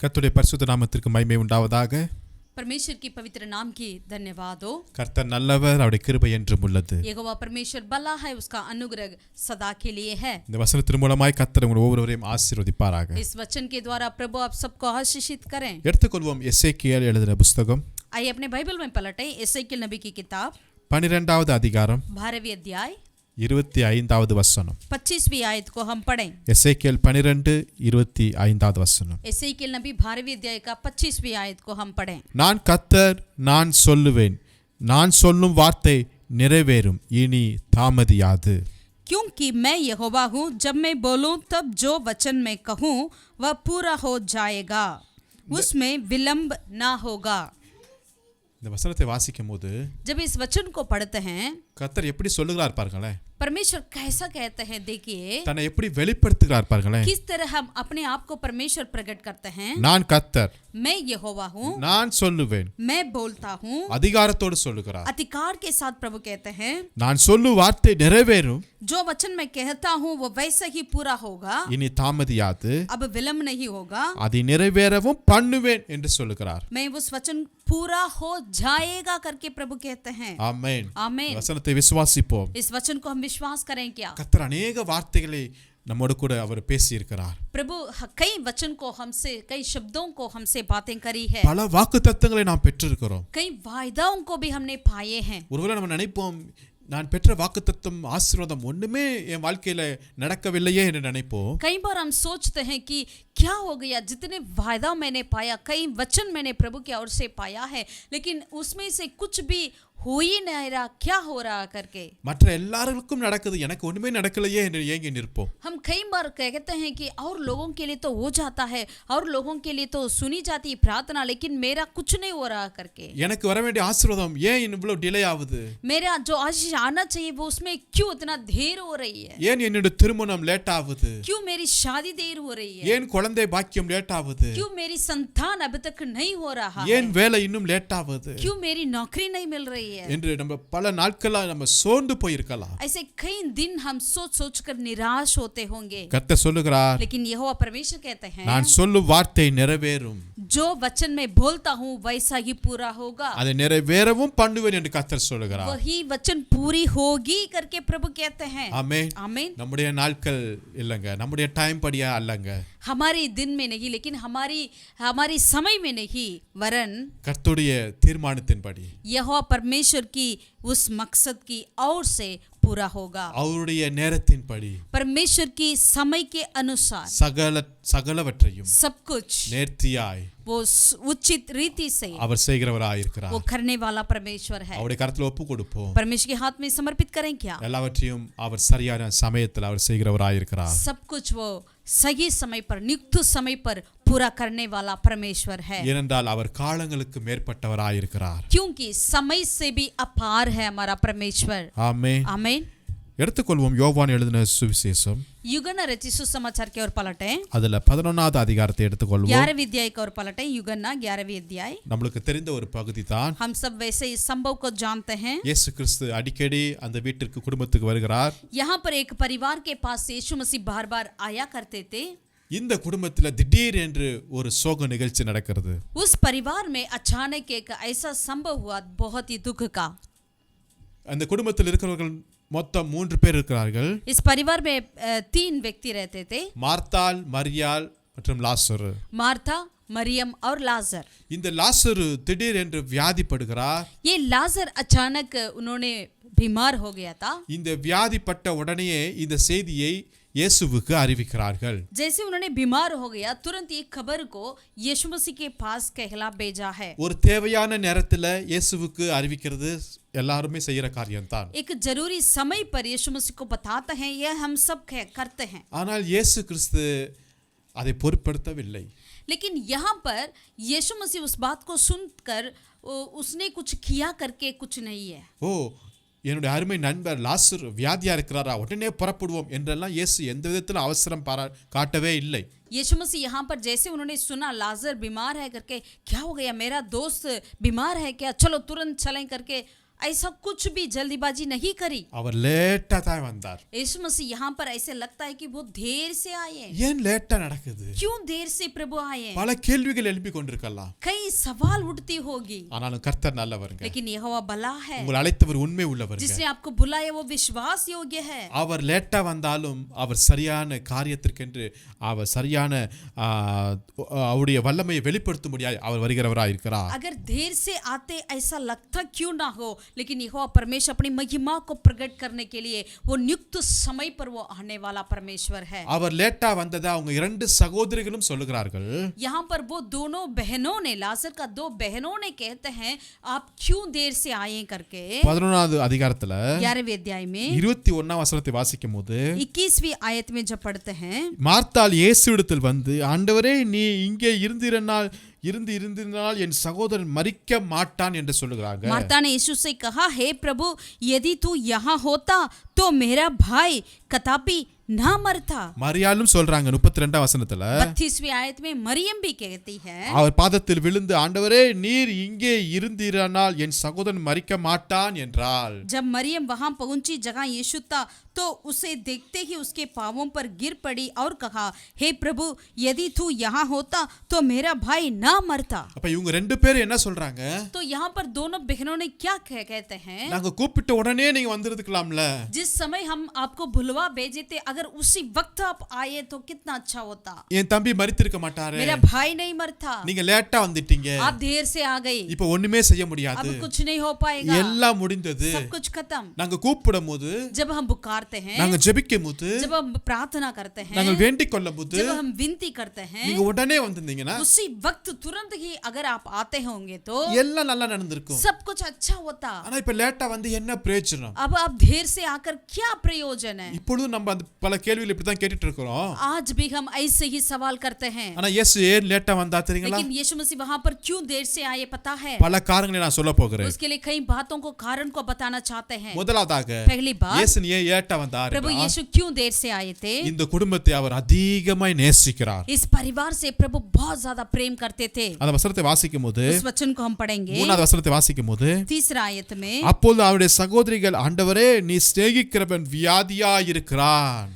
கர்த்தருடைய பரிசுத்த நாமத்திற்கு மகிமை உண்டாவதாக. परमेश्वर की पवित्र नाम की धन्यवाद हो। கர்த்தர் நல்லவர், அவருடைய கிருபை என்றும் உள்ளது. यहोवा परमेश्वर भला है, उसका अनुग्रह सदा के लिए है। இந்த வசனத்தின் மூலமாய் கர்த்தர் உங்கள் ஒவ்வொருவரையும் ஆசீர்வதிப்பாராக. इस वचन के द्वारा प्रभु आप सबको आशीषित करें। எடுத்துக்கொள்வோம் எசேக்கியேல் எழுதின புத்தகம். आइए अपने बाइबल में पलटें एसेकियेल नबी की किताब 12வது அதிகாரம் 12वें अध्याय 25வது வசனம். 25वीं आयत को हम पढ़ें। எசேக்கியேல் 12:25வது வசனம். एसेकियेल नबी 12वें अध्याय का 25वीं आयत को हम पढ़ें। நான் கர்த்தர், நான் சொல்லுவேன், நான் சொல்லும் வார்த்தை நிறைவேறும், இனி தாமதியாது. क्योंकि मैं यहोवा हूँ, जब मैं बोलूँ तब जो वचन मैं कहूँ वह पूरा हो जाएगा, उसमें विलंब ना होगा। இந்த வசனத்தை வாசிக்கும் போது जब इस वचन को पढ़ते हैं கர்த்தர் எப்படி சொல்லுகிறார் பாருங்களேன். परमेश्वर कैसा कहते हैं, देखिए தன்னை எப்படி வெளிப்படுத்துகிறார் பாருங்களேன். किस तरह हम अपने आप को परमेश्वर प्रकट करते हैं। நான் கர்த்தர், मैं यहोवा हूँ, நான் சொல்லுவேன், मैं बोलता हूँ, அதிகாரத்தோடு சொல்லுகிறார். अधिकार के साथ प्रभु कहते हैं நான் சொல்லும் வார்த்தை நிறைவேறும், जो वचन मैं कहता हूँ वो वैसा ही पूरा होगा, இனி தாமதியாது, अब विलंब नहीं होगा, அதை நிறைவேறவும் பண்ணுவேன் என்று சொல்லுகிறார். मैं उस वचन पूरा हो जाएगा करके प्रभु कहते हैं। ஆமென். आमीन। வசனத்தை விசுவாசிப்போம். इस वचन को हम विश्वास करें क्या? கர்த்தர் अनेक வார்த்தைகளை நம்மோடு கூட அவர் பேசி இருக்கிறார். प्रभु कई वचन को हमसे, कई शब्दों को हमसे बातें करी है, பல வாக்குத்தத்தங்களை நாம் பெற்றிருக்கிறோம். कई वायदाओं को भी हमने पाए हैं। ஒருவேளை நம்ம நினைப்போம், நான் பெற்ற வாக்குத்தத்தம் ஆசீர்வாதம் ஒண்ணுமே என் வாழ்க்கையில நடக்கவில்லையே என்று நினைப்போம். कई बार हम सोचते हैं कि क्या हो गया, जितने वायदा मैंने पाया, कई वचन मैंने प्रभु की ओर से पाया है, लेकिन उसमें से कुछ भी हो ही नहीं रहा, क्या हो रहा करके மற்ற எல்லாருக்கும் நடக்குது, எனக்கு ஒண்ணுமே நடக்கலையே என்று ஏங்கி நிற்போம். हम कई बार कहते हैं कि और लोगों के लिए तो हो जाता है, और लोगों के लिए तो सुनी जाती है प्रार्थना, लेकिन मेरा कुछ नहीं हो रहा करके, எனக்கு வர வேண்டிய ஆசீர்வாதம் ஏன் இவ்வளவு டிலே ஆகுது, मेरा जो आशीष आना चाहिए वो उसमें क्यों इतना देर हो रही है, ஏன் என்னோட திருமணம் லேட் ஆகுது, क्यों मेरी शादी देर हो रही है, ஏன் குழந்தை பாக்கியம் லேட் ஆகுது, क्यों मेरी संतान अभी तक नहीं हो रहा ஏன் है, வேலை இன்னும் லேட் ஆகுது क्यों मेरी नौकरी नहीं मिल रही है, என்று நம்ம பல நாட்களா நம்ம சோர்ந்து போயிருக்கலாம். ऐसे कई दिन हम सोच सोच कर निराश होते होंगे, கர்த்தர் சொல்லுகிறார், लेकिन यहोवा परमेश्वर कहते हैं நான் சொல்லும் வார்த்தை நிறைவேறும், जो वचन मैं बोलता हूँ वैसा ही पूरा होगा, அதை நிறைவேறவும் பண்ணுவேன் என்று கர்த்தர் சொல்லுகிறார். वही वचन पूरी होगी करके प्रभु कहते हैं। ஆமென். आमीन। நம்முடைய நாட்கள் இல்லங்க, நம்முடைய டைம் படியா அல்லங்க, हमारे दिन में नहीं, लेकिन हमारी समय में नहीं, वरन கர்த்தருடைய தீர்மானத்தின்படி, यहोवा परमेश्वर की उस मकसद की ओर से पूरा होगा, அவருடைய நேரத்தின்படி, परमेश्वर की समय के अनुसार சகலவற்றையும் सब कुछ நேர்த்தியாய் वो उचित रीति से அவர் செய்கிறவராயிருக்கிறார். वो करने वाला परमेश्वर है। அவருடைய கரத்துல ஒப்பு கொடுப்போம். परमेश्वर के हाथ में समर्पित करें क्या? எல்லாவற்றையும் அவர் சரியான சமயத்தில் அவர் செய்கிறவராயிருக்கிறார். सब कुछ वो सही समय पर, नियुक्त समय पर पूरा करने वाला परमेश्वर है, ஏனென்றால் அவர் காலங்களுக்கு மேற்பட்டவராயிருக்கிறார். क्योंकि समय से भी अपार है हमारा परमेश्वर। ஆமென். आमीन। எடுத்துக்கொள்வோம் யோவான் எழுதின சுவிசேஷம். युगन्ना रचित सुसमाचार की ओर पलटें, அதுல 11வது அதிகாரத்தை எடுத்துக்கொள்வோம். 11वीं अध्याय की ओर पलटें। युगन्ना 11वीं अध्याय। நம்மளுக்கு தெரிந்த ஒரு பகுதி தான். हम सब वैसे इस संभव को जानते हैं। இயேசு கிறிஸ்து அடிக்கடி அந்த வீட்டிற்கு குடும்பத்துக்கு வருகிறார். यहाँ पर एक परिवार के पास यीशु मसीह बार बार आया करते थे। இந்த குடும்பத்துல திடீர் என்று ஒரு சோக நிகழ்ச்சி நடக்கிறது. उस परिवार में अचानक एक ऐसा संभव हुआ, बहुत ही दुख का। அந்த குடும்பத்தில் இருக்கிறவர்கள் மொத்தம் 3 பேர் இருக்கிறார்கள். इस परिवार में 3 व्यक्ति रहते थे, மார்த்தாள், மரியாள் மற்றும் லாசரு. मार्था, मरियम और लाजर। இந்த லாசரு திடீர் என்று வியாதிப்படுகிறார். ये लाजर अचानक उन्होंने बीमार हो गया था। இந்த வியாதிப்பட்ட உடனேயே இந்த செய்தியை இயேசுவுக்கு அறிவிக்கிறார்கள். जैसे उन्होंने बीमार हो गया, तुरंत ये खबर को यीशु मसीह के पास कहला भेजा है। ஒரு தேவையான நேரத்துல இயேசுவுக்கு அறிவிக்கிறது எல்லாருமே செய்யற காரியம்தான். एक जरूरी समय पर यीशु मसीह को बताते हैं, यह हम सब करते हैं। ஆனால் இயேசு கிறிஸ்து அதை பொருட்படுத்தவில்லை. लेकिन यहाँ पर यीशु मसीह उस बात को सुनकर उसने कुछ किया करके कुछ नहीं है। ஓ, என்னுடைய அருமை நண்பர் லாசர் வியாதியா இருக்கிறாரா, உடனே புறப்படுவோம் என்றெல்லாம் இயேசு எந்த விதத்தில் அவசரம் காட்டவே இல்லை. यीशु मसीह यहाँ पर जैसे उन्होंने सुना लाजर बीमार है करके, क्या हो गया, मेरा दोस्त बीमार है क्या, चलो तुरंत चलें करके, ऐसा कुछ भी जल्दीबाजी नहीं करी। அவர் லேட்டா தான் வந்தார். यीशु मसीह यहाँ पर ऐसे लगता है कि वो देर से आए। ஏன் லேட்டா நடக்குது? क्यों देर से प्रभु आए? பல கேள்விகள் எழுப்பி கொண்டிருக்கலாம். कई सवाल उठती होगी, ஆனாலும் கர்த்தர் நல்லவருங்க. लेकिन यहोवा भला है। உங்களை அழைத்தவர் உண்மை உள்ளவருங்க. जिसने आपको बुलाया वो विश्वास योग्य है। அவர் லேட்டா வந்தாலும் அவர் சரியான காரியத்திற்கென்று அவர் சரியான அவருடைய வல்லமையை வெளிப்படுத்தும்படியாய் அவர் வருகிறவராய் இருக்கிறார். अगर देर से आते ऐसा लगता क्यों ना हो, लेकिन यहोवा परमेश्वर अपनी महिमा को प्रकट करने के लिए वो नियुक्त समय पर वो आने वाला परमेश्वर है। அவர் லேட்டா வந்ததை அவங்க இரண்டு சகோதரிகளும் சொல்லுகிறார்கள். यहाँ पर वो दोनों बहनों ने, लाजर का दो बहनों ने कहते हैं आप क्यों देर से आए करके। 11வது அதிகாரத்துல 11वें अध्याय में 21ஆம் வசனத்தை வாசிக்கும்போது 21वीं आयत में जब पढ़ते हैं, மார்த்தாள் இயேசுவிடத்தில் வந்து, ஆண்டவரே நீ இங்கே இருந்திருந்தால் என் சகோதரன் மரிக்க மாட்டான் என்று சொல்லுகிறாங்க. मार्ता ने यीशु से कहा, हे प्रभु यदि तू यहाँ होता तो मेरा भाई कदापि ना मरता। மரியாளும் சொல்றாங்க 32ஆம் வசனத்துல. 32वीं आयत में मरियम भी कहती है, அவர் பாதத்தில் விழுந்து, ஆண்டவரே நீர் இங்கே இருந்திரானால் என் சகோதரன் மரிக்க மாட்டான் என்றாள். जब मरियम वहां पहुंची जहां यीशु था तो उसे देखते ही उसके पांवों पर गिर पड़ी और कहा, हे प्रभु यदि तू यहाँ होता तो मेरा भाई ना मरता। அப்ப இவங்க ரெண்டு பேரும் என்ன சொல்றாங்க? तो यहाँ पर दोनों बहनों ने क्या कहते हैं, நாங்க கூப்பிட்ட உடனே நீங்க வந்திருக்கலாம்ல. जिस समय हम आपको बुलवा भेजे थे, अगर उसी वक्त आप आए तो कितना अच्छा होता। என் தம்பி மரித்திருக்க மாட்டாரே, मेरा भाई नहीं मरता, நீங்க லேட்டா வந்துட்டீங்க, आप देर से आ गई, இப்ப ஒண்ணுமே செய்ய முடியாது, अब कुछ नहीं हो पाएगा, எல்லாம் முடிந்தது. सब कुछ खत्म। நாங்க கூப்பிடும்போது, जब हम पुकारते हैं, நாங்க ஜெபிக்கும்போது, जब हम प्रार्थना करते हैं, நாங்க வேண்டிக் கொள்ளும்போது, जब हम विनती करते हैं, நீங்க உடனே வந்திருந்தீங்கன்னா उसी वक्त तुरंत ही अगर आप आते होंगे तो எல்லாம் நல்லா நடந்திருக்கும். सब कुछ अच्छा होता। ஆனா இப்ப லேட்டா வந்து என்ன பிரயோஜனம்? अब आप देर से आकर क्या प्रयोजन है? இப்பொழுது நம்ம அந்த பல கேள்விகள் இப்படி தான் கேட்டுட்டு இருக்கிறோம். आज भी हम ऐसे ही सवाल करते हैं, ஆனா இயேசு ஏன் லேட்டா வந்தா தெரியுங்களா? लेकिन यीशु मसीह वहां पर क्यों देर से आए पता है? பல காரணங்களை நான் சொல்ல போகிறேன். उसके लिए कई बातों को कारण को बताना चाहते हैं। முதலாவதாக पहली बात, இயேசு ஏன் லேட்டா வந்தார்? प्रभु यीशु क्यों देर से आए थे? இந்த குடும்பத்தை அவர் அதிகமாய் நேசிக்கிறார். इस परिवार से प्रभु बहुत ज्यादा प्रेम करते थे। அந்த வசனத்தை வாசிக்கும்போது, उस वचन को हम पढ़ेंगे 3வது வசனத்தை வாசிக்கும்போது, तीसरा आयत में, அப்பொழுது அவருடைய சகோதரிகள், ஆண்டவரே நீ சிநேகிக்கிறவன் வியாதியாயிருக்கிறான்.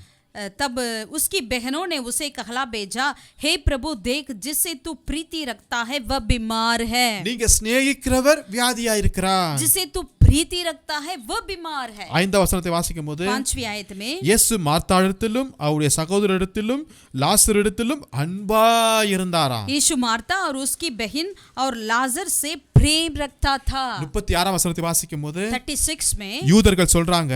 तब उसकी बहनों ने उसे कहला भेजा, हे प्रभु देख जिससे तू प्रीति रखता है वह बीमार है। நீங்க சிநேகிக்கிறவர் வியாதியாயிருக்கிறான். जिसे तू प्रीति रखता है वह बीमार है। 5வது வசனத்தை வாசிக்கும்போது, 5वीं आयत में, இயேசு மார்த்தாளிடத்திலும் அவருடைய சகோதரரிடத்திலும் லாசரிடத்திலும் அன்பாயிருந்தாராம். यीशु मार्ता और उसकी बहन और लाजर से प्रेम रखता था। 36ஆம் வசனத்தை வாசிக்கும்போது, 36 में, யூதர்கள் சொல்றாங்க,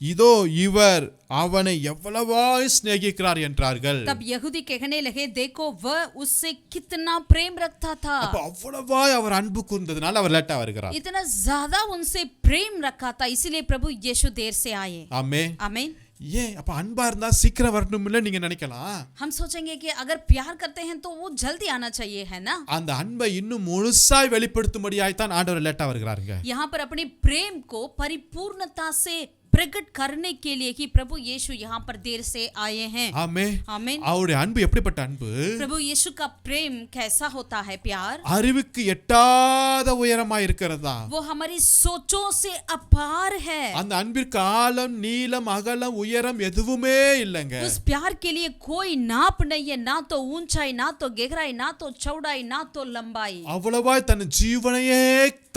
இதோ இவர் அவனை எவ்வளவாய் சிநேகிக்கிறார் என்றார்கள். तब यहूदी कहने लगे, देखो वह उससे कितना प्रेम रखता था। அப்ப அவ்வளவாய் அவர் அன்பு கூர்ந்ததனால அவர் லேட்டா வருகிறார். इतना ज्यादा उनसे प्रेम रखा था, इसीलिए प्रभु यीशु देर से आए। ஆமென். आमीन। ஏன் அப்ப அன்பா இருந்தா சீக்கிரம் வரணும்ல நீங்க நினைக்கலாம். हम सोचेंगे कि अगर प्यार करते हैं तो वो जल्दी आना चाहिए, है ना? அந்த அன்பை இன்னும் முழுசாய் வெளிப்படுத்தும்படியாய் தான் ஆண்டவர் லேட்டா வருகிறாருங்க. यहाँ पर अपने प्रेम को परिपूर्णता से प्रकट करने के लिए कि प्रभु यीशु यहाँ पर देर से आए हैं। ஆமென். आमीन। அவருடைய அன்பு எப்படிப்பட்ட அன்பு? प्रभु यीशु का प्रेम कैसा होता है? प्यार அறிவுக்கு எட்டாத உயரமாய் இருக்கிறதா. वो हमारी सोचों से अपार है। அந்த அன்பிற்கு ஆழம், நீளம், அகலம், உயரம் எதுவுமே இல்லைங்க. उस प्यार के लिए कोई नाप नहीं है, ना तो ऊंचाई, ना तो गहराई, ना तो चौड़ाई, ना तो लंबाई। அவ்வளவாய் தன் ஜீவனையே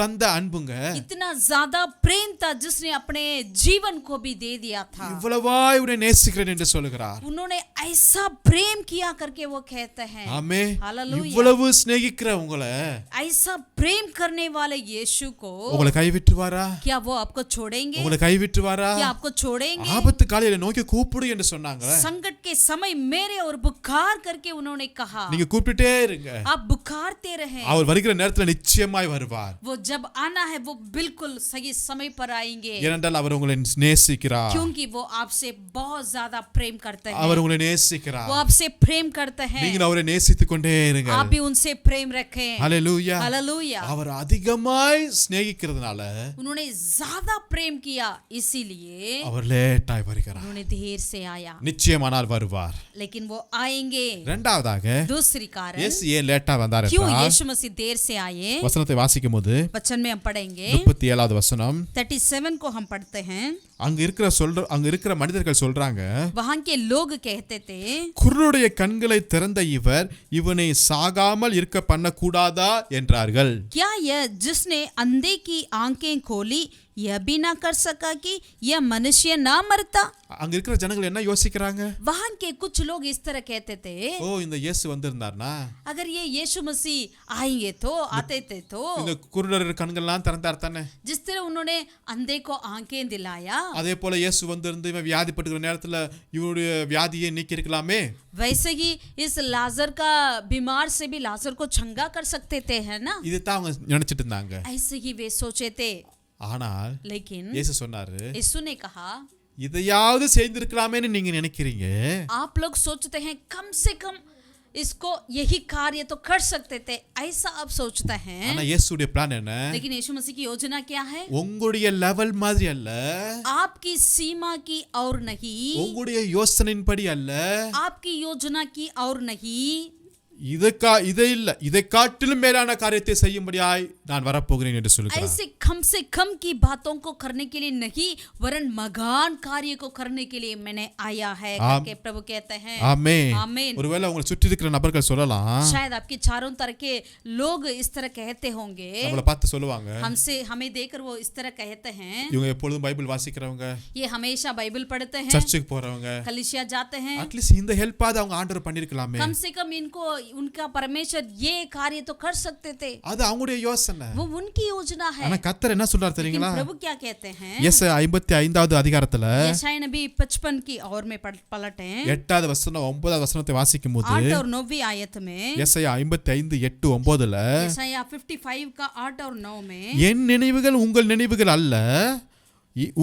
தந்த அன்புங்க. इतना ज्यादा प्रेम था जिसने अपने जीवन को भी दे दिया था। இவ்வளவாய் உன்னை நேசிக்கிறேன் என்று சொல்கிறார். उन्होंने ऐसा प्रेम किया करके वो कहते हैं। ஆமென். हालेलुया। இவ்வளவு சிநேகிக்கிற உங்களை ऐसा प्रेम करने वाले यीशु को உங்களை கைவிட்டுவாரா? क्या वो आपको छोड़ेंगे? உங்களை கைவிட்டுவாரா? क्या आपको छोड़ेंगे? ஆபத்து காலையில நோக்கி கூப்பிடு என்று சொன்னாங்க. संकट के समय मेरे और पुकार करके उन्होंने कहा, நீங்க கூப்பிட்டுட்டே இருங்க, आप पुकारते रहें, அவர் வருகிற நேரத்துல நிச்சயமாய் வருவார். वो जब आना है वो बिल्कुल सही समय पर आएंगे। ஏனென்றால் அவர் உங்களை நேசிக்கிறார். क्योंकि वो आपसे बहुत ज्यादा प्रेम करते हैं, அவர் உங்களை நேசிக்கிறார். वो आपसे प्रेम करते हैं, நீங்கள் அவரை நேசித்துக் கொண்டே இருங்க. आप भी उनसे प्रेम रखें. ஹalleluya. हालेलुया. அவர் அதிகமாய் சிநேகிக்கிறதுனால उन्होंने ज्यादा प्रेम किया, इसीलिए அவர் லேட்டாய் வருகிறார். उन्होंने देर से आया, நிச்சயமானால் வருவார். लेकिन वो आएंगे. இரண்டாவதாக दूसरी कारण இயேசு ஏன் லேட்டா வந்தார் क्यों என்றால் यीशु मसीह देर से आए, வசனத்தை வாசிக்கும்போது वचन में हम पढ़ेंगे 37வது வசனம். 37 को हम पढ़ते हैं. அங்க இருக்கிற மனிதர்கள் சொல்றாங்க, वहां के लोग कहते थे, குருடைய கண்களை திறந்த இவனை சாகாமல் இருக்க பண்ணக்கூடாதா என்றார்கள். क्या यह जिसने अंधे की आंखें खोली यह भी ना कर सका कि यह मनुष्य ना मरता? அங்க இருக்கிற ஜனங்கள் என்ன யோசிக்கிறாங்க? वहां के कुछ लोग इस तरह कहते थे, ஓ இந்த இயேசு வந்திருந்தார்னா अगर ये यीशु मसीह आएंगे तो आते थे तो இந்த குருடர் கண்கள்லாம் திறந்தார் தானே, जिस तरह उन्होंने अंधे को आंखें दिलाया, அதே போல இயேசு வந்திருந்து இவன் வியாதிப்பட்டுக்கிற நேரத்துல இவனுடைய வியாதியை நீக்கி இருக்கலாமே. वैसे ही इस लाजर का बीमार से भी लाजर को चंगा कर सकते थे, है ना? இதுதான் அவங்க நினைச்சிட்டு இருந்தாங்க. ऐसे ही वे सोचे थे. ஆனால் लेकिन இயேசு சொன்னாரு, यीशु ने कहा, இதையாவது செய்திருக்கலாமேன்னு நீங்க நினைக்கிறீங்க. आप लोग सोचते हैं कम से कम इसको यही कार्य तो कर सकते थे, ऐसा आप सोचते हैं. ஆனா இயேசுடைய பிளான் என்ன? लेकिन यीशु मसीह की योजना क्या है? உங்களுடைய லெவல் மாதிரி அல்ல, आपकी सीमा की और नहीं, உங்களுடைய யோசனையின்படி அல்ல, आपकी योजना की और नहीं, இதை காட்டிலும் மேலான காரியத்தை செய்யும்படியாய் நான் வரப்போகிறேன் என்று சொல்கிறார். ऐसे कम से कम की बातों को करने के लिए नहीं, वरन महान कार्य को करने के लिए मैंने आया है करके प्रभु कहते हैं. आमीन. आमीन. ஒருவேளை உங்களை சுற்றி இருக்கிற நபர்கள் சொல்லலாம், शायद आपके चारों तरह के लोग इस तरह कहते होंगे, நம்மளை பார்த்து சொல்லுவாங்க, हमें देखकर वो इस तरह कहते हैं, இவங்க எப்பொழுதும் பைபிள் வாசிக்கிறவங்க, ये हमेशा बाइबल पढ़ते हैं, சர்ச்சுக்கு போறவங்க, कलीसिया जाते हैं, அட்லீஸ்ட் இந்த ஹெல்ப்பாவது அவங்க ஆண்டவர் பண்ணிருக்கலாமே. कम से कम इनको उनका परमेश्वर ये कार्य तो कर सकते थे. அது அவங்களுடைய யோசனை, वो उनकी योजना है. ஆனா கர்த்தர் என்ன சொல்றார் தெரியுங்களா? प्रभु क्या कहते हैं? எசாயா 55வது அதிகாரத்துல यशायाह नबी 55 की और में पलटें 8வது வசனம் 9வது வசனத்தை வாசிக்கும்போது 8 और 9वीं आयत में, எசாயா 55 8 9ல यशायाह 55 का 8 और 9 में, என் நினைவுகள் உங்கள் நினைவுகள் அல்ல,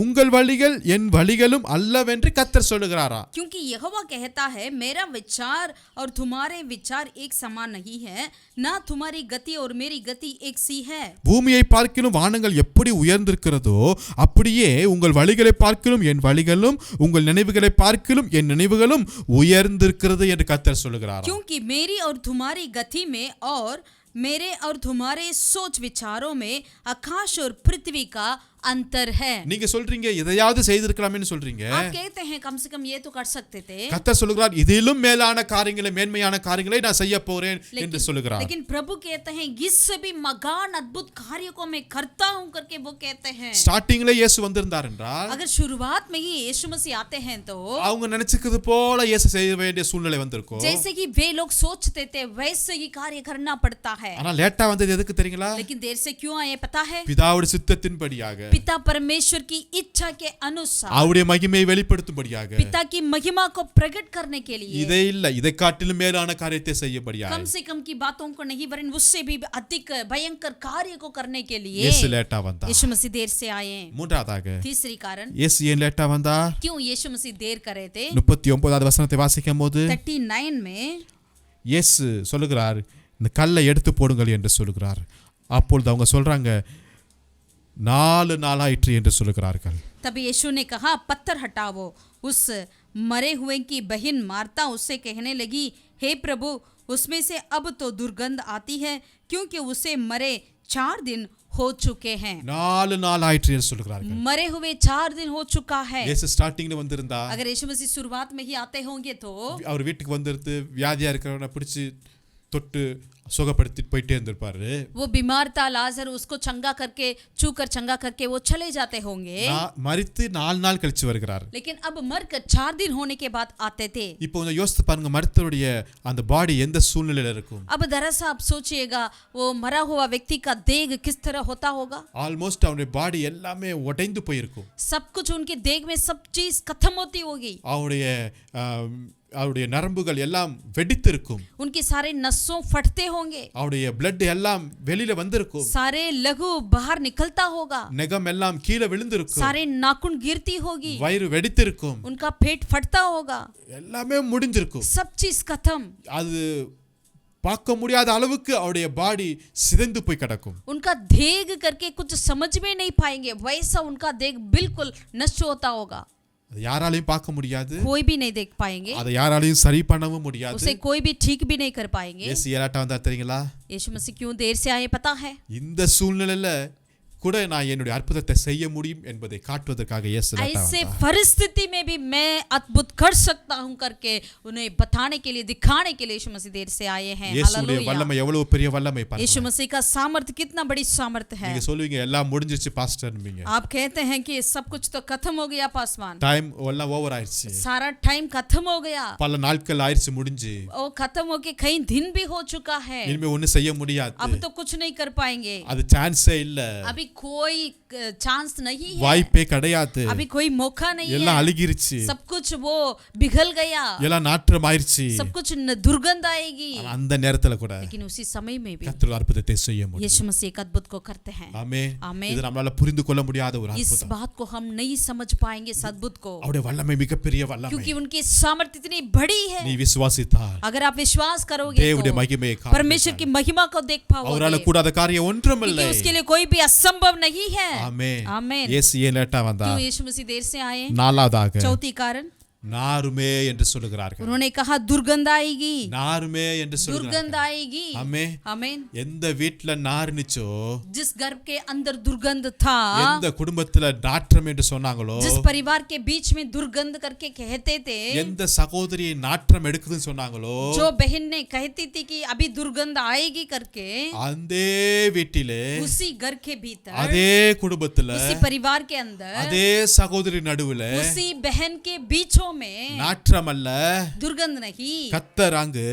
உங்கள் வழிகள் என் வழிகளும் அல்லவென்று கர்த்தர் சொல்லுகிறாரா. क्योंकि यहोवा कहता है, मेरा विचार और तुम्हारे विचार एक समान नहीं है, ना तुम्हारी गति और मेरी गति एक सी है. பூமியை பார்க்கிலும் வானங்கள் எப்படி உயர்ந்திருக்கிறதோ அப்படியே உங்கள் வழிகளை பார்க்கிலும் என் வழிகளும் உங்கள் நினைவுகளை பார்க்கிலும் என் நினைவுகளும் உயர்ந்திருக்கிறது என்று கர்த்தர் சொல்லுகிறார். क्योंकि मेरी और तुम्हारी गति में और मेरे और तुम्हारे सोच विचारों में आकाश और पृथ्वी का अंतर है. நீங்க சொல்றீங்க இதையாவது செய்திருக்கலாம்னு சொல்றீங்க, आप कहते हैं कम से कम ये तो कर सकते थे. கர்த்தர் சொல்லுகிறார், இதிலும் மேலான காரியங்களை மேன்மையான காரியங்களை நான் செய்ய போறேன் என்று சொல்லுகிறார். लेकिन प्रभु कहते हैं इससे भी महान अद्भुत कार्यों को मैं करता हूं करके वो कहते हैं. ஸ்டார்டிங்ல இயேசு வந்திருந்தார் என்றால், अगर शुरुआत में ही यीशु मसीह आते हैं तो அவங்க நினைச்சுக்கிறது போல இயேசு செய்ய வேண்டிய சூழ்நிலை வந்திருக்கும். जैसे कि वे लोग सोचते थे वैसे ही कार्य करना पड़ता है. ஆனா லேட்டா வந்தது எதுக்கு தெரியுங்களா? लेकिन देर से क्यों आए पता है? பிதாவுடைய சித்தத்தின்படியாக, पिता परमेश्वर की इच्छा के अनुसार, அவருடைய மகிமையை வெளிப்படுத்தும்படியாக, पिता की महिमा को प्रकट करने के लिए, இதை இல்ல இதை காட்டிலும் மேலான காரியத்தை செய்யும்படியாக, कम से कम की बातों को नहीं वरन उससे भी अधिक भयंकर कार्य को करने के लिए இயேசு லேட்டா வந்தார். यीशु मसीह देर से आए. மூன்றாவதாக तीसरी कारण இயேசு ஏன் லேட்டா வந்தார்? क्यों यीशु मसीह देर कर रहे थे? 39வது வசனத்தை வாசிக்கும்போது 39 में இயேசு சொல்லுகிறார், இந்த கல்லை எடுத்து போடுங்கள் என்று சொல்லுகிறார். அப்பொழுது அவங்க சொல்றாங்க 4 நாளாயிற்று என்று சொல்லுகிறார்கள். तब यीशु ने कहा पत्थर हटाओ. उस मरे हुए की बहन मार्ता उससे कहने लगी, हे प्रभु उसमें से अब तो दुर्गंध आती है क्योंकि उसे मरे 4 दिन हो चुके हैं. 4 நாளாயிற்று என்று சொல்லுகிறார்கள். मरे हुए 4 दिन हो चुका है. இயேசு ஸ்டார்டிங்ல வந்திருந்தா, अगर यीशु मसीह शुरुआत में ही आते होंगे तो அவர் வீட்டுக்கு வந்திருந்து வியாதியா இருக்கிறவனை பிடிச்சு தொட்டு சுகப்படுத்திட்டு போயிட்டே இருந்திருப்பாரு. वो बीमार था लाजर, उसको चंगा करके छूकर चंगा करके वो चले जाते होंगे. மரித்து 4 நாள் கழிச்சு வருகிறார். लेकिन अब मरकर 4 दिन होने के बाद आते थे. இப்போ கொஞ்சம் யோசித்து பாருங்க, மரித்தவருடைய அந்த பாடி எந்த சூழ்நிலையில இருக்கும்? अब दरअसल आप सोचिएगा वो मरा हुआ व्यक्ति का देह किस तरह होता होगा. ஆல்மோஸ்ட் அவருடைய பாடி எல்லாமே உடைந்து போயிருக்கும். सब कुछ उनके देह में सब चीज खत्म होती होगी. அவருடைய நரம்புகள் எல்லாம் வெடித்து இருக்கும். उनकी सारे नसों फटते होंगे. होंगे, அவருடைய blood எல்லாம் வெளியில வந்திருக்கும், सारे लहू बाहर निकलता होगा, நகம் எல்லாம் கீழே விழுந்திருக்கும், सारे नाखून गिरती होगी, வயிறு வெடித்திருக்கும், उनका पेट फटता होगा, எல்லாமே முடிஞ்சிருக்கும். सब चीज खत्म. அது பார்க்க முடியாத அளவுக்கு அவருடைய பாடி சிதைந்து போய் கிடக்கும். उनका देह करके कुछ समझ में नहीं पाएंगे, वैसा उनका देह बिल्कुल नष्ट होता होगा. அது யாராலையும் பார்க்க முடியாது, कोई भी नहीं देख पाएंगे, அதை யாராலையும் சரி பண்ணவும் முடியாது. उसे कोई भी ठीक भी नहीं कर पाएंगे. இயேசு ஏலாட்டா வந்தா தெரியுங்களா? यीशु मसीह क्यों देर से आए पता है? இந்த சூழ்நிலையில கூட நான் என்னுடைய அற்புதத்தை செய்ய முடியும் என்பதை காட்டுவதற்காக இயேசு ऐसे परिस्थिति में भी मैं अद्भुत कर सकता हूं करके उन्हें बताने के लिए, दिखाने के लिए यीशु मसीह देर से आए हैं. இயேசுடைய வல்லமை எவ்வளவு பெரிய வல்லமை பாருங்க. यीशु मसीह का सामर्थ्य कितना बड़ी सामर्थ्य है. நீங்க சொல்லுவீங்க எல்லாம் முடிஞ்சிருச்சு பாஸ்டர்ன்றீங்க. आप कहते हैं कि सब कुछ तो खत्म हो गया पासवान, டைம் எல்லாம் ஓவர் ஆயிருச்சு, सारा टाइम खत्म हो गया, பல நாட்கள் ஆயிருச்சு முடிஞ்சு, वो खत्म होके कई दिन भी हो चुका है, இனிமே ஒண்ணும் செய்ய முடியாது, अब तो कुछ नहीं कर पाएंगे, அது சான்ஸே இல்ல, अभी कोई चांस नहीं है, வாய்ப்பே கிடையாது, अभी कोई मौका नहीं எல்லாம் है, அழுகிருச்சு, सब कुछ वो पिघल गया, எல்லாம் நாற்றம் ஆயிருச்சு. सब कुछ दुर्गंध आएगी. அந்த நேரத்துல கூட लेकिन उसी समय में भी கர்த்தர் அற்புதத்தை செய்ய முடியும். यीशु मसीह एक अद्भुत को करते हैं. ஆமென். आमेन. இது நம்மளால புரிந்து கொள்ள முடியாத ஒரு इस அற்புதம். बात को हम नहीं समझ पाएंगे, इस अद्भुत को, அவருடைய வல்லமை மிகப்பெரிய வல்லமை. क्योंकि उनकी सामर्थ्य इतनी बड़ी है. நீ விசுவாசித்தால் अगर आप विश्वास करोगे தேவனுடைய तो மகிமையை परमेश्वर की महिमा को देख அவரால पाओगे, கூடாத காரியம் ஒன்றுமில்லை. क्योंकि उसके लिए कोई भी असंभव नहीं है. ஆமென். आमेन. இயேசு ஏன் லேட்டா வந்தா? क्यों यीशु मसीह देर से आए? நாலாவதாக चौथी कारण, நாருமே என்று சொல்லுகிறார்கள். उन्होंने कहा दुर्गंध आएगी, நாருமே என்று दुर्गंध சொல்லுகிறார்கள். आएगी. ஆமென். आमेन. எந்த வீட்ல நாறுனுச்சோ, जिस घर के अंदर दुर्गंध था, எந்த குடும்பத்துல நாற்றம் என்று சொன்னாங்களோ, जिस परिवार के बीच में दुर्गंध करके कहते थे, எந்த சகோதரியை நாற்றம் எடுக்குதுன்னு சொன்னாங்களோ, जो बहन ने कहती थी कि अभी दुर्गंध आएगी करके, அந்த வீட்டிலே, उसी घर के भीतर, அதே குடும்பத்துல, उसी परिवार के अंदर, அதே சகோதரி நடுவுல उसी बहन के बीचों में நாற்றம் அல்ல, दुर्गंध नहीं, கர்த்தர் அங்கு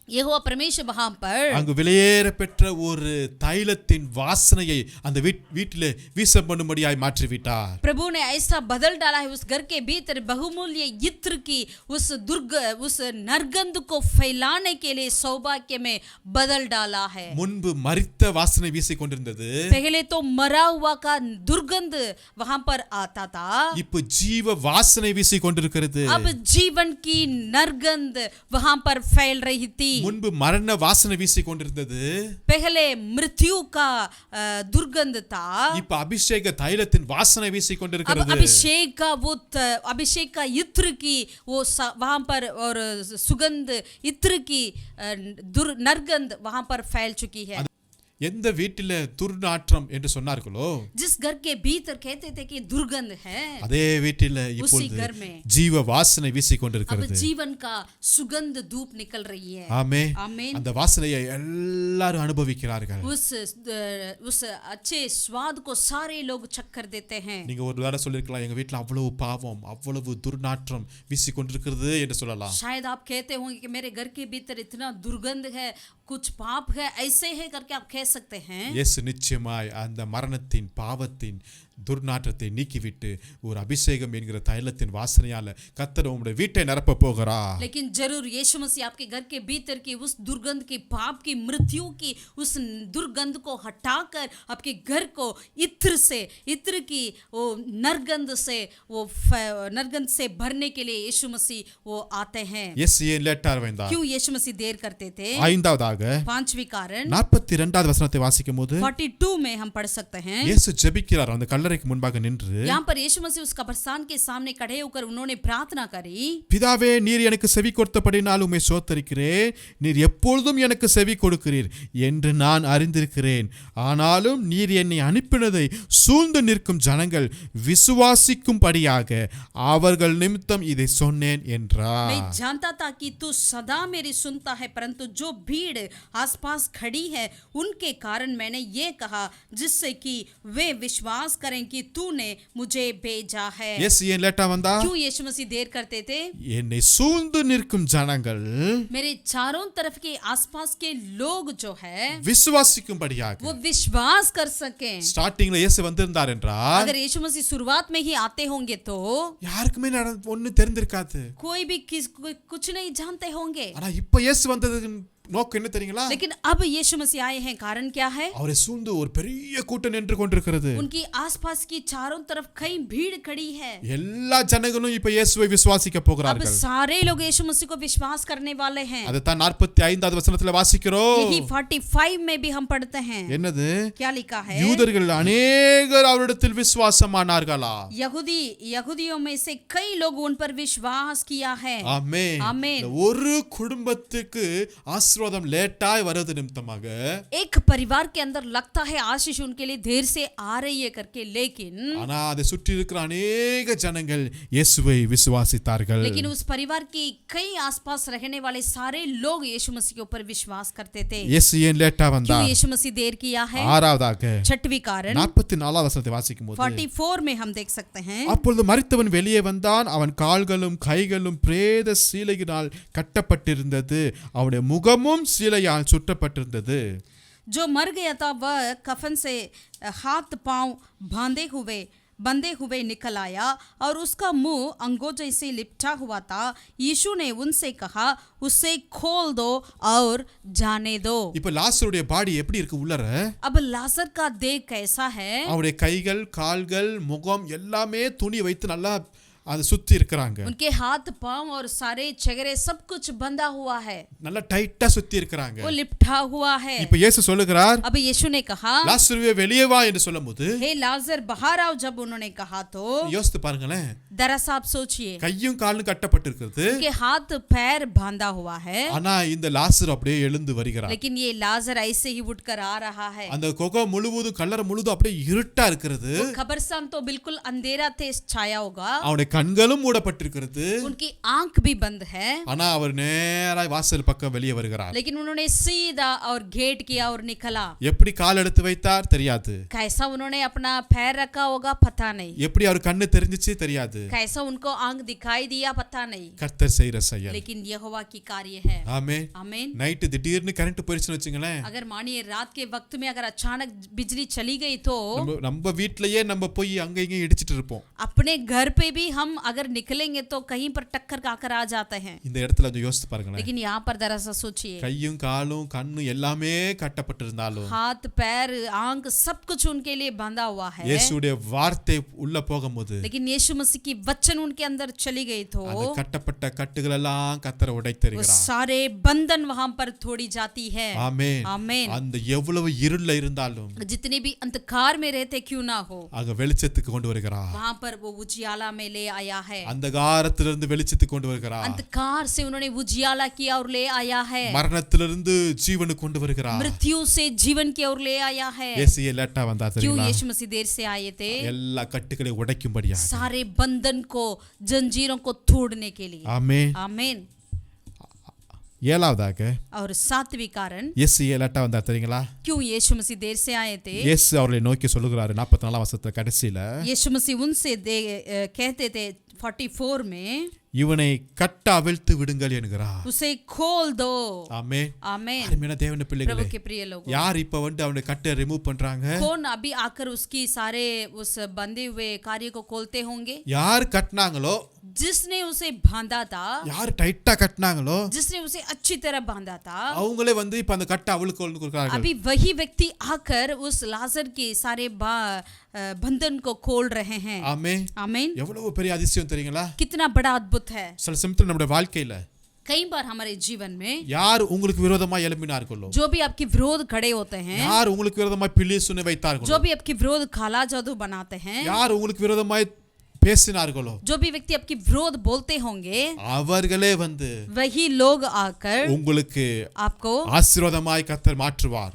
यहोवा परमेश्वर वहां पर அங்கு விலையேற பெற்ற ஒரு தைலத்தின் வாசனையை அந்த வீட்டிலே வீச பண்ணும்படியாய் மாற்றி விட்டார். प्रभु ने ऐसा बदल डाला है, उस घर के भीतर बहुमूल्य इत्र की उस नरगंध को फैलाने के लिए सौभाग्य में बदल डाला है. முன்பு மரித்த வாசனை வீசிக் கொண்டிருந்தது, पहले तो मरा हुआ का दुर्गंध वहां पर आता था, இப்போ ஜீவ வாசனை வீசிக் கொண்டிருக்கிறது. अब जीवन की नरगंध वहां पर फैल रही थी. முன்பு மரண வாசனை வீசிக் கொண்டிருந்தது, पहले मृत्यु का दुर्गंध था, இப்ப அபிஷேக தைலத்தின் வாசனை வீசிக் अब கொண்டிருக்கிறது. अभिषेक का इत्र की वो वहां पर और सुगंध इत्र की नरगंध वहां पर फैल चुकी है. எந்த வீட்டில துர்நாற்றம் என்று சொன்னார்களோ, जिस घर के भीतर कहते थे कि दुर्गंध है, அதே வீட்டில उसी இப்பொழுது घर में ஜீவ வாசனை வீசிக் अब கொண்டிருக்கிறது. जीवन का सुगंध धूप निकल रही है. ஆமென். आमीन. அந்த வாசனையை எல்லாரும் அனுபவிக்கிறார்கள். उस अच्छे स्वाद को सारे लोग चक्कर देते हैं. நீங்க ஒரு தடவை சொல்லிருக்கலாம், எங்க வீட்ல அவ்வளவு பாவம், அவ்வளவு துர்நாற்றம் வீசிக் கொண்டிருக்கிறது என்று சொல்லலாம். शायद आप कहते होंगे कि मेरे घर के भीतर इतना दुर्गंध है, कुछ पाप है, ऐसे है करके आप कह सकते हैं. இயேசு நிச்சயமாய் அந்த மரணத்தின் பாவத்தின் துர்நாற்றத்தை நீக்கிவிட்டு ஒரு அபிஷேகம் என்கிற தைலத்தின் வாசனையால கர்த்தர் உம்முடைய வீட்டை நிரப்ப போகிறார். लेकिन जरूर यीशु मसीह आपके घर के भीतर की उस दुर्गंध की, पाप की, मृत्यु की उस दुर्गंध को हटाकर आपके घर को इत्र की वो नरगंध से भरने के लिए यीशु मसीह वो आते हैं. இயேசு ஏன் லேட்டார் வந்தார்? क्यों यीशु मसीह देर करते थे? ஐந்தாவதாக पांचवी कारण 42வது வசனத்தை வாசிக்கும்போது 42 में हम पढ़ सकते हैं. இயேசு ஜெபிக்கிறார் அந்த கல்லறைக்கு முன்பாக நின்று. यहाँ पर यीशु मसीह उस कब्रिस्तान के सामने खड़े होकर उन्होंने प्रार्थना करी. பிதாவே, நீர் எனக்கு செவி கொடுத்தபடினால் உம்மை ஸ்தோத்திரிக்கிறேன். நீர் எப்பொழுதும் எனக்கு செவி கொடுக்கிறீர் என்று நான் அறிந்திருக்கிறேன். ஆனாலும் நீர் என்னை அனுப்பினதை சூழ்ந்து நிற்கும் ஜனங்கள் விசுவாசிக்கும்படியாக அவர்கள் நிமித்தம் இதை சொன்னேன் என்றார். मैं जानता था कि तू सदा मेरी सुनता है, परंतु जो भीड़ आसपास खड़ी है उनके कारण मैंने ये कहा, जिससे कि वे विश्वास करें कि तूने मुझे भेजा है. இயேசு ஏன் லேட்டா வந்தார்? क्यों यीशु मसीह देर करते थे? என்னை சூழ்ந்து நிற்கும் ஜனங்கள் मेरे चारों तरफ के आसपास के लोग जो है விசுவாசிக்கும்படியாக. वो विश्वास कर सकें. ஸ்டார்டிங்ல இயேசு வந்திருந்தார் என்றால் अगर यीशु मसीह शुरुआत में ही आते होंगे तो யாருக்குமே ஒண்ணு தெரிந்திருக்காது. कोई भी कुछ नहीं जानते होंगे. ஆனா இப்ப இயேசு வந்ததுக்கு நோக்கம் என்ன தெரியுங்களா? लेकिन अब यीशु मसीह आए हैं, कारण क्या है? அவரை சூழ்ந்து ஒரு பெரிய கூட்டம் நின்று கொண்டிருக்கிறது. उनकी आसपास की चारों तरफ कई भीड़ खड़ी है. எல்லா ஜனங்களும் இப்ப இயேசுவை விசுவாசிக்க अब போகிறார்கள். सारे लोग यीशु मसीह को विश्वास करने वाले हैं. அதைத்தான் 45வது வசனத்துல வாசிக்கிறோம். यही 45 में भी हम पढ़ते हैं. என்னது? क्या लिखा है? யூதர்கள் அநேகர் அவரிடத்தில் விசுவாசமானார்களா? यहूदियों में से कई लोग उन पर विश्वास किया है. ஆமென். ஆமென். ஒரு குடும்பத்துக்கு ஆசீர்வாதம் லேட்டாய் வருவது நிமித்தமாக एक परिवार के अंदर लगता है आशीष उनके लिए देर से आ रही है करके, लेकिन ஆனா அதை சுற்றி இருக்கிற अनेक ஜனங்கள் இயேசுவை விசுவாசித்தார்கள். लेकिन उस परिवार के कई आसपास रहने वाले सारे लोग यीशु मसीह के ऊपर विश्वास करते थे. இயேசு ஏன் லேட்டா क्यों வந்தார்? यीशु मसीह देर किया है? ஆறாவதாக छठवीं कारण 44வது வசனத்தை வாசிக்கும்போது 44 में हम देख सकते हैं. அப்பொழுது மரித்தவன் வெளியே வந்தான், அவன் கால்களும் கைகளும் பிரேத சீலையினால் கட்டப்பட்டிருந்தது, அவனுடைய முகமும் சீலையால் சுற்றப்பட்டிருந்தது. जो मर गया था वह कफन से हाथ पांव बंधे हुए निकल आया और उसका मुंह अंगोजे से लिपटा हुआ था. यीशु ने उनसे कहा, उसे खोल दो और जाने दो. இப்ப லாசருடைய பாடி எப்படி இருக்கு உள்ளற? अब लाजर का देह कैसा है? அவருடைய கைகள் கால்கள் முகம் எல்லாமே துணி வைத்து நல்லா அது சுத்தி இருக்கறாங்க. उनके हाथ पांव और सारे चेहरे सब कुछ बंधा हुआ है, நல்லா டைட்டா சுத்தி இருக்கறாங்க. वो लिपटा हुआ है. இப்ப இயேசு சொல்லுகிறார், अब यीशु ने कहा, லாசருவே வெளியே வா என்று சொல்லும்போது हे लाजर बाहर आओ, जब उन्होंने कहा तो யோசித்து பாருங்களேன். दरअसल आप सोचिए, கையும் காலும் கட்டப்பட்டிருக்கிறது, उनके हाथ पैर बांधा हुआ है, ஆனா இந்த லாசர் அப்படியே எழுந்து வருகிறார். लेकिन ये लाजर ऐसे ही उठकर आ रहा है. அந்த குகை முழுவதும் கல்லறை முழுவதும் அப்படியே இருட்டா இருக்கிறது. कब्रिस्तान तो बिल्कुल अंधेरा थे छाया होगा, அவருடைய கண்களும் மூடப்பட்டிருக்கிறது. उनकी आंख भी बंद है, ஆனா அவர் நேராய் வாசல் பக்கம் வெளியே வருகிறார். लेकिन उन्होंने सीधा और गेट किया और निकला. எப்படி கால் எடுத்து வைத்தார் தெரியாது. कैसा उन्होंने अपना पैर रखा होगा पता नहीं, எப்படி அவர் கண்ணு தெரிஞ்சிச்சு தெரியாது. कैसा उनको आंख दिखाई दिया पता नहीं, கர்த்தர் செய்யற செயல். लेकिन यहोवा की कार्य है. ஆமென். आमीन. நைட் திடீர்னு கரண்ட் போயிடுச்சுன்னு வச்சுங்களேன், अगर मानिए रात के वक्त में अगर अचानक बिजली चली गई तो நம்ம வீட்லயே நம்ம போய் அங்க இங்க இடிச்சிட்டு இருப்போம். अपने घर पे भी हम अगर निकलेंगे तो कहीं पर टक्कर खाकर आ जाते हैं. இந்த இடத்துல கொஞ்சம் யோசித்து பாருங்களேன். लेकिन यहाँ पर दरअसल सोचिए, கையும் காலும் கண்ணு எல்லாமே கட்டப்பட்டிருந்தாலும் हाथ पैर आंख सब कुछ उनके लिए बांधा हुआ है, இயேசுடைய வார்த்தை உள்ள போகும்போது लेकिन यीशु मसीह की वचन उनके अंदर चली गई तो அந்த கட்டப்பட்ட கட்டுகள் எல்லாம் கர்த்தர் वो உடைத்தருகிறார். सारे बंधन वहां पर थोड़ी जाती है. ஆமென். आमीन. அந்த எவ்வளவு இருள்ல இருந்தாலும் जितने भी अंधकार में रहते क्यों ना हो, அங்க வெளிச்சத்துக்கு கொண்டு வருகிறார். वहां पर वो उजियाला में ले आया है. அந்தகாரத்திலிருந்து வெளிச்சத்துக்கு கொண்டு வருகிறார். अंधकार से उन्होंने उजियाला किया और ले आया है. மரணத்திலிருந்து ஜீவனுக்கு கொண்டு வருகிறார். मृत्यु से जीवन की ओर ले आया है. இயேசு லேட்டா வந்தா क्यों தெரியுமா? यीशु मसीह देर से आए थे? எல்லா கட்டுகளை உடைக்கும்படியா. सारे बंधन को जंजीरों को तोड़ने के लिए. ஆமென். आमीन. ஏழாவதாக और सातवीं कारण இயேசு லேட்டா வந்தா தெரியுங்களா? क्यों यीशु मसीह देर से आए थे? இயேசு அவர்களை நோக்கி சொல்லுகிறாரு 44 வசனத்துல கடைசியில, यीशु मसीह उनसे कहते थे 44 में, இவனை கட்ட அவிழ்த்து விடுங்கள் என்கிறார். उसे खोल दो. ஆமென். आमीन. அருமையான தேவனுடைய பிள்ளைகளே, प्रभु के प्रिय लोगों, யார் இப்ப வந்து அவனை கட்டை ரிமூவ் பண்றாங்க? कौन अभी आकर उसकी सारे उस बंधे हुए कार्य को खोलते होंगे? யார் கட்டினாங்களோ, जिसने उसे बांधा था, யார் டைட்டா கட்டினாங்களோ जिसने उसे अच्छी तरह बांधा था, அவங்களே வந்து இப்ப அந்த கட்டை அவளுக்கு கொண்டு கொடுக்கிறார்கள். अभी वही व्यक्ति आकर उस लाजर के सारे बंधन को खोल रहे हैं. ஆமென். आमीन. எவ்வளவு பெரிய அதிசயம் தெரியுங்களா? कितना बड़ा अद्भुत है. சில சமயத்துல நம்முடைய வாழ்க்கையில कई बार हमारे जीवन में யார் உங்களுக்கு விரோதமா எழும்பினார்களோ, जो भी आपके विरोध खड़े होते हैं, யார் உங்களுக்கு விரோதமா பில்லி சுனை வைத்தார்களோ, जो भी आपके विरोध काला जादू बनाते हैं, யார் உங்களுக்கு விரோதமாய் பேசினார்களோ, जो भी व्यक्ति आपके विरोध बोलते होंगे, அவர்களே வந்து वही लोग आकर உங்களுக்கு आपको ஆசீர்வாதமாய் கர்த்தர் மாற்றுவார்.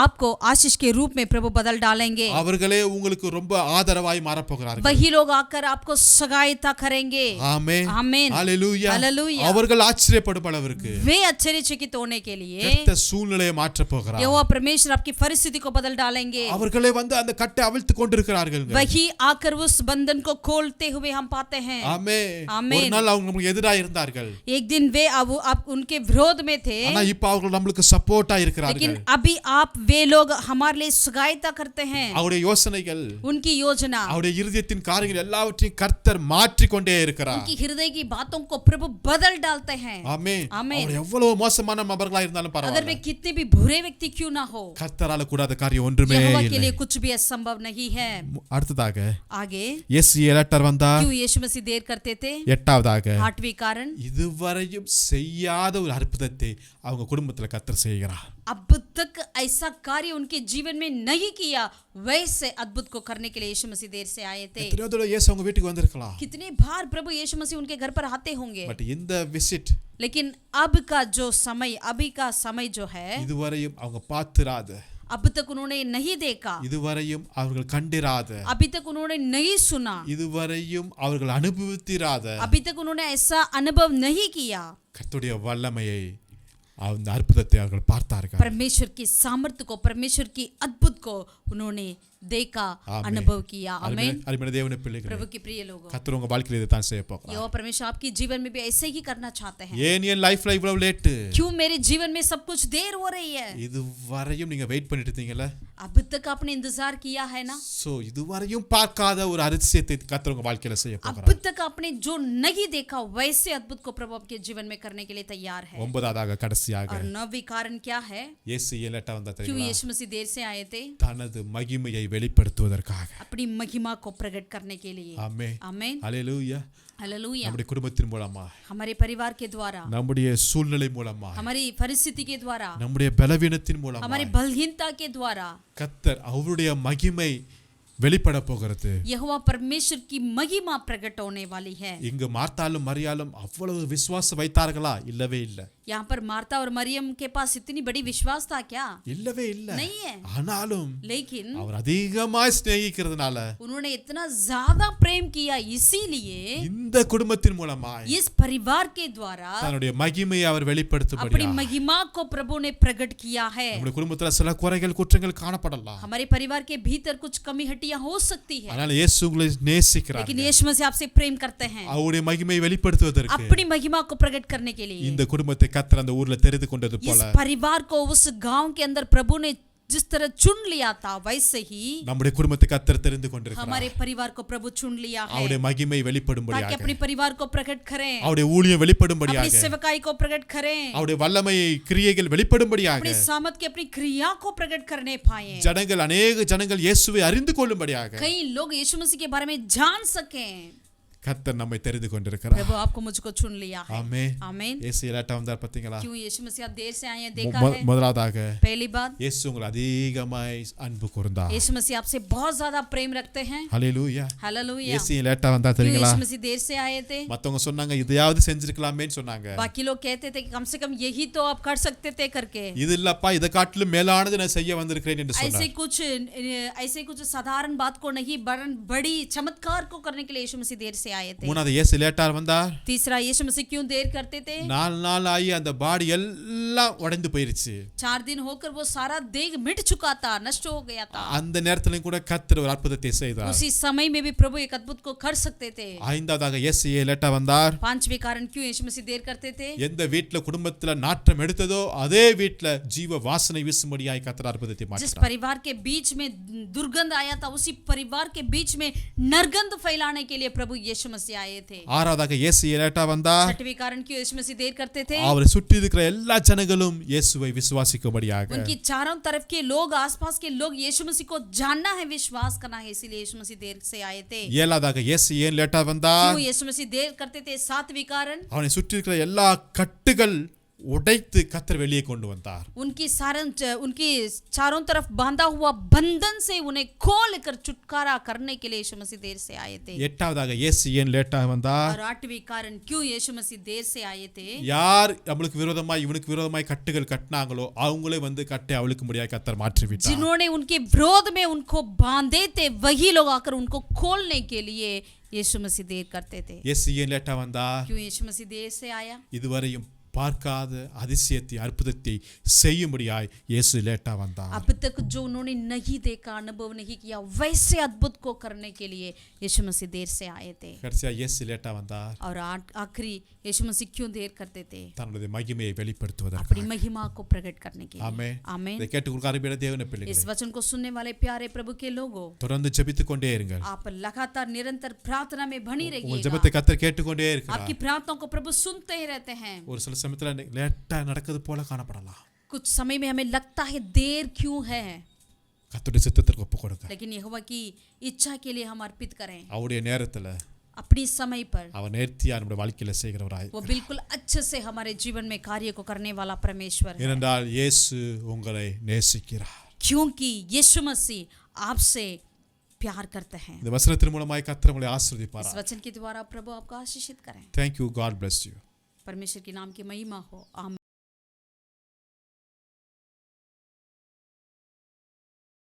आपको आशीष के रूप में प्रभु बदल डालेंगे. அவர்களே உங்களுக்கு ரொம்ப ஆதரவாய் மாறப் போகிறார்கள். वही लोग आकर आपको सहायता करेंगे. ஆமென். आमीन. ஹalleluya. हालेलुया. அவர்கள் ஆச்சரியப்படும் அளவிற்கு वे आश्चर्यचकित होने के लिए கர்த்தர் சூழ்நிலையை மாற்றப் போகிறார். यहोवा परमेश्वर आपकी परिस्थिति को बदल डालेंगे. அவர்களே வந்து அந்த கட்டை அவிழ்த்து கொண்டிருக்கிறார்கள். वही आकर उस बंधन को खोलते हुए हम पाते हैं. ஆமென். ஆமென். ஒரு நாள் அவங்க நமக்கு எதிராக இருந்தார்கள். एक दिन वे अब आप उनके विरोध में थे, ஆனா இப்ப அவர்கள் நமக்கு சப்போர்ட்டா இருக்கிறார்கள். लेकिन अभी आप आप वे लोग हमारे लिए सहायता करते हैं। அவருடைய யோசனைகள், उनकी योजना, அவருடைய இருதயத்தின் காரியங்கள் எல்லாவற்றையும் கர்த்தர் மாற்றிக்கொண்டே இருக்கிறார். उनकी हृदय की बातों को प्रभु बदल डालते हैं। ஆமென். ஆமென். அவர் எவ்வளவு மோசமான நபர்களா இருந்தாலும் अगर वे பரவாயில்லை, कितने भी बुरे व्यक्ति क्यों ना हो, கர்த்தரால கூடாத காரியம் ஒன்றுமே यहोवा के இல்லை. लिए कुछ भी असंभव नहीं है। அடுத்ததாக आगे இயேசு லேட்டர் வந்தார். क्यों यीशु मसीह देर करते थे? எட்டாவதாக 8वीं कारण, இதுவரையும் செய்யாத ஒரு அற்புதத்தை அவங்க குடும்பத்துல கர்த்தர் செய்கிறார். अब तक ऐसा कार्य उनके जीवन में नहीं किया, वैसे अद्भुत को करने के लिए यीशु मसीह देर से आए थे। எத்தனையோ தடவை இயேசு அவங்க வீட்டுக்கு வந்திருக்கலாம், कितने बार प्रभु यीशु मसीह उनके घर पर आते होंगे, பட் இந்த விசிட் लेकिन अब का जो समय, अभी का समय जो है, இதுவரையும் அவங்க பார்த்திராத, अब तक उन्होंने नहीं देखा, இதுவரையும் அவர்கள் கண்டிராத, अभी तक उन्होंने नहीं सुना, இதுவரையும் அவர்கள் அனுபவித்திராத अभी तक उन्होंने ऐसा अनुभव नहीं किया। கர்த்தருடைய வல்லமையை, அந்த அற்புதத்தை அவர்கள் பார்த்தார்கள். परमेश्वर की सामर्थ्य को, परमेश्वर की अद्भुत को उन्होंने देखा, आमीन। अनुभव किया। आमीन। அருமையான தேவனுடைய பிள்ளைகளே, प्रभु के प्रिय लोगों, கர்த்தர் உங்க வாழ்க்கையில இதை தான் செய்ய போகிறார். यहोवा परमेश्वर आपके जीवन में भी ऐसे ही करना चाहते हैं। ஏன் என் லைஃப்ல இவ்வளவு லேட்? क्यों मेरे जीवन में सब कुछ देर हो रही है? இதுவரையும் நீங்க வெயிட் பண்ணிட்டு இருந்தீங்கல்ல, अब तक आपने इंतजार किया है ना? சோ இதுவரையும் பார்க்காத ஒரு அதிசயத்தை கர்த்தர் உங்க வாழ்க்கையில செய்ய अब போகிறார். तक आपने जो नहीं देखा, वैसे अद्भुत को प्रभु आपके जीवन में करने के लिए तैयार है। ஒன்பதாவதாக கடைசியாக और 9वीं कारण क्या है? இயேசு லேட்டா வந்தா क्यों தெரியுமா? यीशु मसीह देर से आए थे? தனது மகிமையை வெளிப்படுத்துவதற்காக. अपनी महिमा को प्रकट करने के लिए। ஆமென். आमीन। ஹalleluya. हालेलुया। நம்முடைய குடும்பத்தின் மூலமா, हमारे परिवार के द्वारा, நம்முடைய சூழ்நிலை மூலமா, हमारी परिस्थिति के द्वारा, நம்முடைய பலவீனத்தின் மூலமா हमारी बलहीनता के द्वारा கர்த்தர் அவருடைய மகிமை வெளிப்பட போகிறது. यहोवा परमेश्वर की महिमा प्रकट होने वाली है। இங்கு மார்த்தாலும் மரியாளும் அவ்வளவு விசுவாசம் வைத்தார்களா? இல்லவே இல்ல. यहाँ पर मार्ता और मरियम के पास इतनी बड़ी विश्वास था क्या? இல்லவே இல்ல. नहीं है। ஆனாலும் लेकिन அவர் அதிகமாய் சிநேகிக்கிறதுனால उन्होंने इतना ज्यादा प्रेम किया, इसीलिए இந்த குடும்பத்தின் மூலமாய் इस परिवार के द्वारा தன்னுடைய மகிமையை அவர் अपनी வெளிப்படுத்தும்படியா. महिमा को प्रभु ने प्रकट किया है। நம்முடைய குடும்பத்துல சில குறைகள் குற்றங்கள் காணப்படலாம், हमारे परिवार के भीतर कुछ कमी हटियां हो सकती है, ஆனால் இயேசு உங்களை நேசிக்கிறார். लेकिन यीशु मसीह आपसे प्रेम करते हैं, அவருடைய மகிமையை வெளிப்படுத்துவதற்கு अपनी महिमा को प्रकट करने के लिए। இந்த குடும்பத்தை கர்த்தர் அந்த ஊர்ல தெரிந்து கொண்டது इस போல परिवार को उस गांव के अंदर प्रभु ने जिस तरह चुन लिया था, वैसे ही நம்முடைய குடும்பத்தை கர்த்தர் தெரிந்து கொண்டிருக்கிறார். हमारे परिवार को प्रभु चुन लिया है, அவருடைய மகிமை ताकि வெளிப்படும்படியாக, अपने परिवार को प्रकट करें, அவருடைய ஊழியம் अपनी வெளிப்படும்படியாக, सेवकाई को प्रकट करें, அவருடைய வல்லமை கிரியைகள் வெளிப்படும்படியாக, अपनी सामर्थ की अपनी क्रिया को प्रकट करने पाए, ஜனங்கள் அநேக ஜனங்கள் இயேசுவை அறிந்து கொள்ளும்படியாக कई लोग यीशु मसीह के बारे में जान सकें। கர்த்தர் நம்மை தெரிந்து கொண்டிருக்கிறார். प्रभु आपको मुझको चुन लिया है। ஆமென். आमीन। இயேசு லேட்டா வந்தார் பாத்தீங்களா? क्यों यीशु मसीह आप देर से आए हैं? देखा है। முதலாவதாக पहली बात, இயேசு உங்களை அதிகமாய் அன்பு கூர்ந்தார். यीशु मसीह आपसे बहुत ज्यादा प्रेम रखते हैं। ஹalleluya. हालेलुया। இயேசு லேட்டா வந்தா क्यों தெரியுங்களா? यीशु मसीह देर से आए थे? மத்தவங்க சொன்னாங்க இதையாவது செஞ்சிருக்கலாமேன்னு சொன்னாங்க. बाकी लोग कहते थे कि कम से कम यही तो आप कर सकते थे करके। இது இல்லப்பா, இத காட்டிலும் மேலானது நான் செய்ய வந்திருக்கிறேன் என்று சொன்னார். ऐसे कुछ साधारण बात को नहीं, वरन बड़ी चमत्कार को करने के लिए यीशु मसीह देर से आए थे। மூணாவது இயேசு லேட்டா வந்தார். तीसरा, यीशु मसीह क्यों देर करते थे? 4 நாள் ஆகி அந்த பாடி எல்லாம் உடைந்து போயிருச்சு. 4 दिन होकर वो सारा देह मिट चुका था, नष्ट हो गया था। அந்த நேரத்திலும் கூட கர்த்தர் ஒரு அற்புதத்தை செய்தார். उसी समय में भी प्रभु एक अद्भुत को कर सकते थे। ஐந்தாவதாக இயேசு லேட்டா வந்தார். 5वें कारण, क्यों यीशु मसीह देर करते थे? எந்த வீட்ல குடும்பத்துல நாற்றம் எடுத்ததோ அதே வீட்ல ஜீவ வாசனை வீசும்படியாய் கர்த்தர் அற்புதத்தை जिस மாற்றினார். परिवार के बीच में दुर्गंध आया था, उसी परिवार के बीच में नरगंध फैलाने के लिए प्रभु यीशु मसीह आए थे। ஆறாவதாக இயேசு லேட்டா வந்தார். 6वें कारण, क्यों यीशु मसीह देर करते थे? அவரை சுற்றி இருக்கிற எல்லா ஜனங்களும் இயேசுவை விசுவாசிக்கும்படியாக. उनकी चारों तरफ के लोग, आसपास के लोग यीशु मसीह को जानना है, विश्वास करना है, इसीलिए यीशु मसीह देर से आए थे। ஏழாவதாக இயேசு ஏன் லேட்டா வந்தார்? क्यों यीशु मसीह देर करते थे? 7वें कारण, அவனை சுற்றி இருக்கிற எல்லா கட்டுகள் உடைத்து கர்த்தர் வெளியே கொண்டு வந்தார். उनकी चारों तरफ बांधा हुआ बंधन से उन्हें खोल कर छुटकारा करने के लिए यीशु मसीह देर से आए थे। எட்டாவதாக இயேசு ஏன் லேட்டா வந்தார்? और 8वें कारण, क्यों यीशु मसीह देर से आए थे? யார் நம்மளுக்கு விரோதமாய் இவனுக்கு விரோதமாய் கட்டுகள் கட்டினாங்களோ அவங்களே வந்து கட்டி அவளுக்கு முடியாய் கர்த்தர் மாற்றி விட்டார். जिन्होंने उनके विरोध में उनको बांधे थे, वही लोग आकर उनको खोलने के लिए यीशु मसीह देर करते थे। இயேசு ஏன் லேட்டா வந்தார்? क्यों यीशु मसीह देर से आया? இதுவரையும் பார்க்காத அதிசயத்தை அற்புதத்தை செய்யும்படியாய் இயேசு லேட்டா வந்தார். अब तक जो उन्होंने नहीं देखा, अनुभव नहीं किया, वैसे अद्भुत को करने के लिए यीशु मसीह देर से आए थे. கடைசியா இயேசு லேட்டா வந்தார் और आखिरी यीशु मसीह क्यों देर करते थे? தன்னுடைய மகிமையை வெளிப்படுத்துவதற்கு. अपनी महिमा को प्रकट करने के लिए. ஆமென். आमीन. இதை கேட்டுக்கொள்கிற அருமையான தேவனுடைய इस பிள்ளைகளே, वचन को सुनने वाले प्यारे प्रभु के लोगों, தொடர்ந்து ஜெபித்துக் கொண்டே இருங்கள். आप लगातार निरंतर प्रार्थना में बनी உங்கள் रहिएगा. ஜெபத்தை கர்த்தர் கேட்டுக்கொண்டே இருக்கிறார். आपकी प्रार्थनाओं को प्रभु सुनते ही रहते हैं. ஒரு சில சமயத்துல லேட்டா நடக்குது போல காணப்படலாம். कुछ समय में हमें लगता है देर क्यों है, கர்த்தருடைய சித்தத்திற்கு ஒப்பு கொடுங்க. लेकिन यहोवा की इच्छा के लिए हम अर्पित करें. அவருடைய நேரத்துல अपनी समय पर அவர் நேர்த்தியா நம்முடைய வாழ்க்கையில செய்கிறவராய். वो बिल्कुल अच्छे से हमारे जीवन में कार्य को करने वाला परमेश्वर है. ஏனென்றால் இயேசு உங்களை நேசிக்கிறார். क्योंकि यीशु मसीह आपसे प्यार करते हैं. இந்த வசனத்தின் மூலமாய் கர்த்தர் உங்களை ஆசீர்வதிப்பார். इस वचन के द्वारा प्रभु आपको आशीषित करें. Thank you. God bless you. परमेश्वर के नाम की महिमा हो. आमीन.